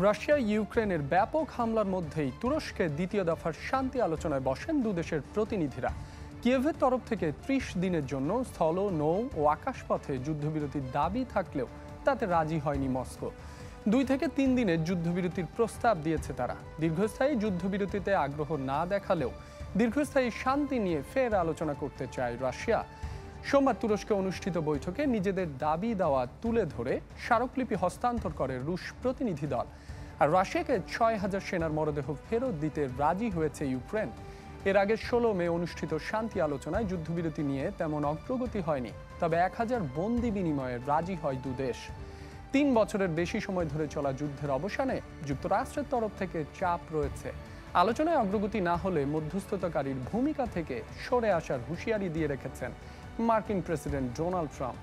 Russia ইউক্রেনের ব্যাপক হামলার মধ্যেই তুরস্কে দ্বিতীয় দফার শান্তি আলোচনায় বসেন দুদেশের প্রতিনিধিরা। কিয়েভের তরফ থেকে ৩০ দিনের জন্য স্থল, নৌ ও আকাশপথে যুদ্ধবিরতির দাবি থাকলেও তাতে রাজি হয়নি মস্কো। ২ থেকে ৩ দিনের যুদ্ধবিরতির প্রস্তাব দিয়েছে তারা। দীর্ঘস্থায়ী যুদ্ধবিরতিতে আগ্রহ না দেখালেও দীর্ঘস্থায়ী শান্তি নিয়ে ফের আলোচনা করতে চায় রাশিয়া। সোমবার তুরস্কে অনুষ্ঠিত বৈঠকে নিজেদের দাবি দাওয়া তুলে ধরে স্মারকলিপি হস্তান্তর করে রুশ প্রতিনিধি দল। আর রাশিয়াকে ৬,০০০ সেনার মরদেহ ফেরত দিতে রাজি হয়েছে ইউক্রেন। এর আগে ১৬ মে অনুষ্ঠিত শান্তি আলোচনায় যুদ্ধবিরতি নিয়ে তেমন অগ্রগতি হয়নি, তবে ১,০০০ বন্দি বিনিময়ে রাজি হয় দুদেশ। ৩ বছরের বেশি সময় ধরে চলা যুদ্ধের অবসানে যুক্তরাষ্ট্রের তরফ থেকে চাপ রয়েছে। আলোচনায় অগ্রগতি না হলে মধ্যস্থতাকারীর ভূমিকা থেকে সরে আসার হুঁশিয়ারি দিয়ে রেখেছেন মার্কিন প্রেসিডেন্ট ডোনাল্ড ট্রাম্প।